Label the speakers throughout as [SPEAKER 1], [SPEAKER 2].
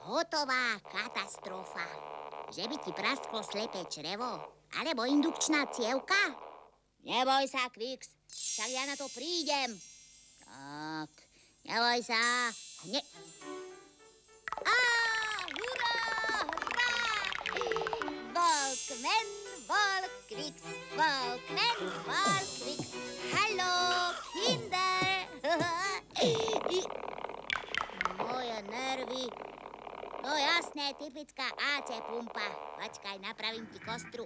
[SPEAKER 1] hotová katastrofa. Že by ti prasklo slepé črevo? Alebo indukčná cievka? Neboj sa, Kvix, však ja na to prídem. Tak, neboj sa. Hurá! Walkman, Walk-Kvix, Walkman, Walk-Kvix. Hallo, Kinder! Moje nervy. No jasné, typická AC pumpa. Počkaj, napravím ti kostru.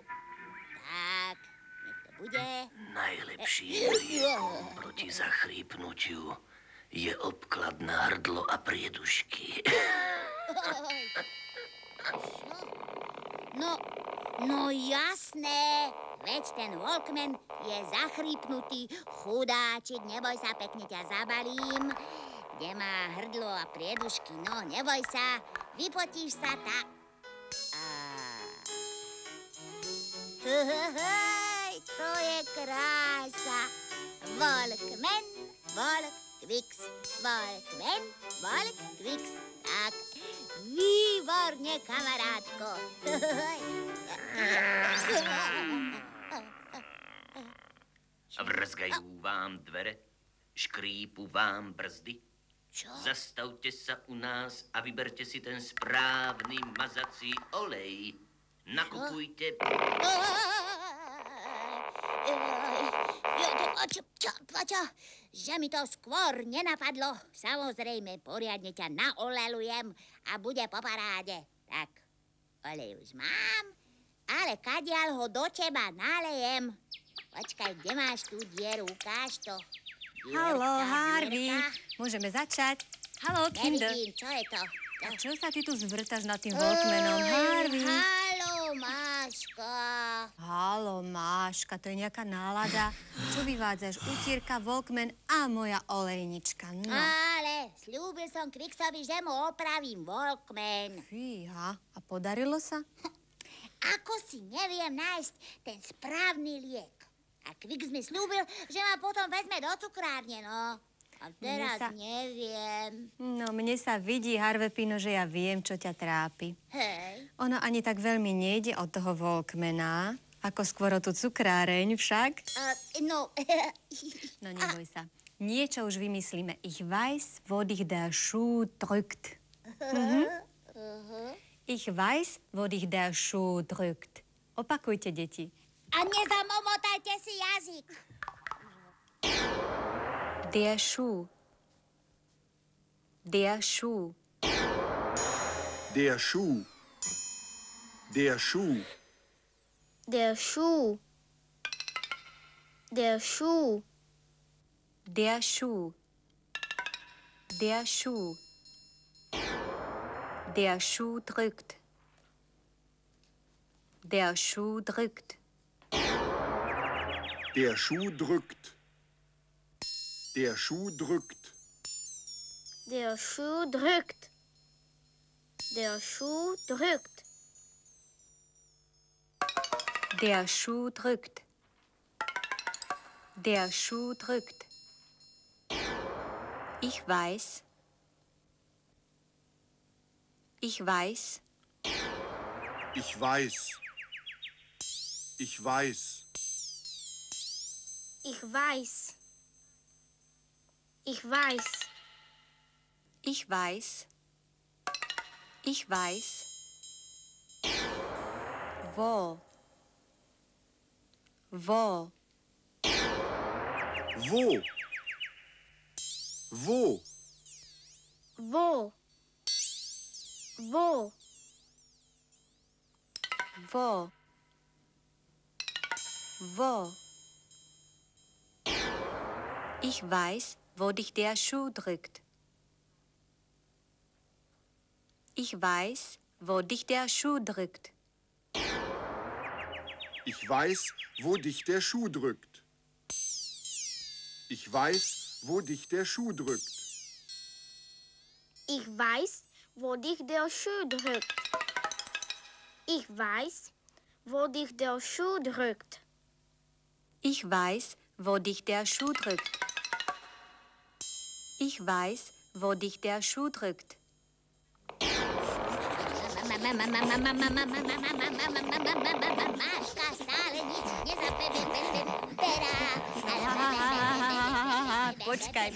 [SPEAKER 1] Tak, nech to bude.
[SPEAKER 2] Najlepší liek proti zachrípnutiu je obklad na hrdlo a priedušky.
[SPEAKER 1] No jasné. Veď ten Walkman je zachrípnutý. Chudáčik, neboj sa, pekne ťa zabalím. Kde má hrdlo a priedušky, no neboj sa. Vypotíš sa tak. To je krása. Walkman, Walk-Kvix, Walkman, Walk-Kvix. Tak, výborne, kamarátko.
[SPEAKER 2] Vrzgajú vám dvere, škrípu vám brzdy.
[SPEAKER 1] Čo?
[SPEAKER 2] Zastavte sa u nás a vyberte si ten správny mazací olej. Nakupujte...
[SPEAKER 1] Čo? Že mi to skôr nenapadlo. Samozrejme, poriadne ťa naolelujem a bude po paráde. Tak, olej už mám, ale kadiaľ ho do teba nalejem. Počkaj, kde máš tú dieru? Ukáž to.
[SPEAKER 3] Haló, Harvey. Môžeme začať. Haló, Kinder.
[SPEAKER 1] Nevidím, čo je to?
[SPEAKER 3] A čo sa ty tu zvrtaš nad tým Walkmanom, Harvey?
[SPEAKER 1] Haló, Máška.
[SPEAKER 3] Haló, Máška, to je nejaká nálada. Čo vyvádzaš? Utírka, Walkman a moja olejnička. No.
[SPEAKER 1] Ale sľúbil som Kvixovi, že mu opravím Walkman.
[SPEAKER 3] Fíha, a podarilo sa?
[SPEAKER 1] Ako si neviem nájsť ten správny liek. A Kvix mi sľúbil, že ma potom vezme do cukrárne, no. A teraz neviem.
[SPEAKER 3] No, mne sa vidí, Harvepino, že ja viem, čo ťa trápi.
[SPEAKER 1] Hej.
[SPEAKER 3] Ono ani tak veľmi nejde od toho Walkmana, ako skôr o tú cukráreň však.
[SPEAKER 1] No.
[SPEAKER 3] No, neboj sa. Niečo už vymyslíme. Ich weiß, wo dich der Schuh drückt. Ich weiß, wo dich der Schuh drückt. Opakujte, deti.
[SPEAKER 1] A nezamomotajte si jazyk.
[SPEAKER 3] Der Schuh. Der Schuh.
[SPEAKER 4] Der Schuh. Der Schuh.
[SPEAKER 5] Der Schuh. Der Schuh.
[SPEAKER 3] Der Schuh. Der Schuh. Der Schuh drückt. Der Schuh drückt.
[SPEAKER 4] Der Schuh drückt. Der Schuh drückt.
[SPEAKER 5] Der Schuh drückt. Der Schuh drückt.
[SPEAKER 3] Der Schuh drückt. Der Schuh drückt. Ich weiß. Ich weiß.
[SPEAKER 4] Ich weiß. Ich weiß.
[SPEAKER 5] Ich weiß. Ich weiß.
[SPEAKER 3] Ich weiß. Ich weiß. Wo? Wo?
[SPEAKER 4] Wo? Wo?
[SPEAKER 5] Wo? Wo?
[SPEAKER 3] Wo? Wo? Ich weiß, wo dich der Schuh drückt. Ich weiß, wo dich der Schuh drückt.
[SPEAKER 4] Ich weiß, wo dich der Schuh drückt. Ich weiß, wo dich der Schuh drückt.
[SPEAKER 5] Ich weiß, wo dich der Schuh drückt. Ich weiß, wo dich der Schuh drückt.
[SPEAKER 3] Ich weiß, wo dich der Schuh drückt. Ich weiß, wo dich der Schuh drückt.
[SPEAKER 1] Máška stále nič nezaberá.
[SPEAKER 3] Počkaj.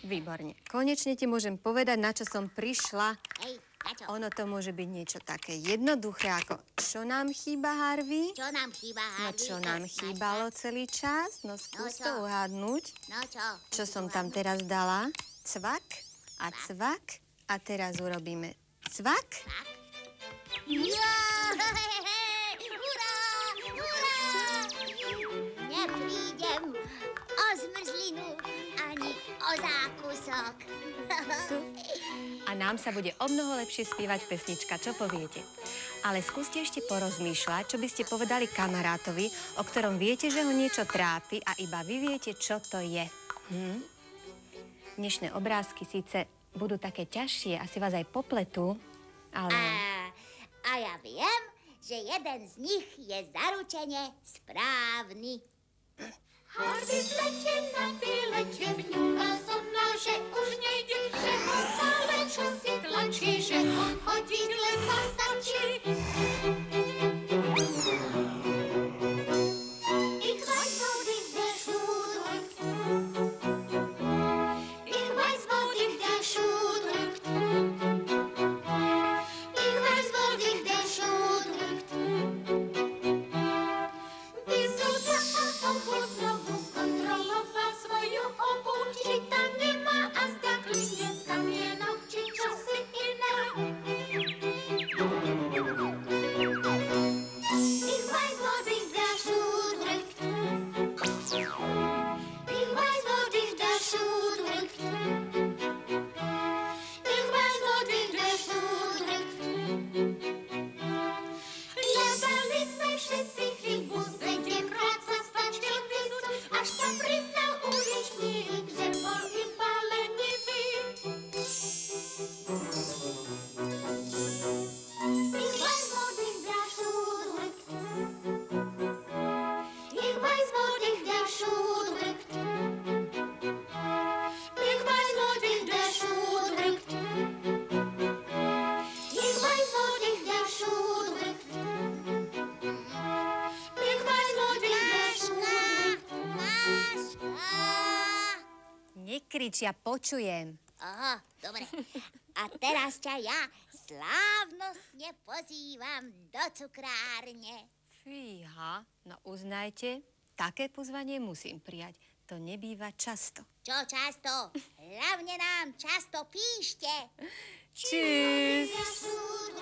[SPEAKER 3] Výborne. Konečne ti môžem povedať, na čo som prišla.
[SPEAKER 1] Hej, na čo?
[SPEAKER 3] Ono to môže byť niečo také jednoduché, ako čo nám chýba, Harvey?
[SPEAKER 1] Čo nám chýba,
[SPEAKER 3] No
[SPEAKER 1] Harvey?
[SPEAKER 3] čo nám chýbalo celý čas? No skús to uhádnuť.
[SPEAKER 1] No čo?
[SPEAKER 3] Čo som tam teraz dala? Cvak a cvak. A teraz urobíme cvak.
[SPEAKER 1] Urá! Urá! Neprídem o zmrzlinu ani o zákusok.
[SPEAKER 3] A nám sa bude omnoho lepšie spievať pesnička, čo poviete? Ale skúste ešte porozmýšľať, čo by ste povedali kamarátovi, o ktorom viete, že ho niečo trápi a iba vy viete, čo to je. Dnešné obrázky síce budú také ťažšie, asi vás aj popletú, ale...
[SPEAKER 1] A ja viem, že jeden z nich je zaručene správny.
[SPEAKER 6] Harvey v lete na výlete vňuka som na, že už nejde, že ho stále čosi tlačí, že on chodiť ledva stačí. Ich weiß, wo dich der Schuh drückt. Ich weiß, wo dich der Schuh drückt. Ich weiß, wo dich der Schuh drückt. Bys do znowu skontrolował swoją obuł, czy tam nie ma, a zda kliniec kamienok, czy czasy inne. Ich weiß, wo dich der Schuh drückt. Ich weiß, wo dich der Schuh drückt. Ich weiß, wo dich der Schuh drückt. Jadaliśmy wszyscy chybus, będzie praca spać kiedyś, aż tam przyznał uwieśnik, że bol i paleniwy. Ich weiß, wo dich der Schuh drückt. Ich weiß, wo dich der Schuh drückt. Ich weiß, wo dich der Schuh drückt. Ich weiß, wo dich der Schuh drückt. Ich weiß, wo dich der Schuh drückt.
[SPEAKER 3] Nekrič, ja počujem.
[SPEAKER 1] Aha, dobre. A teraz ťa ja slávnostne pozývam do cukrárne.
[SPEAKER 3] Fíha, no uznajte, také pozvanie musím prijať. To nebýva často.
[SPEAKER 1] Čo často? Hlavne nám často píšte.
[SPEAKER 3] Tschüss.
[SPEAKER 6] Der Schuh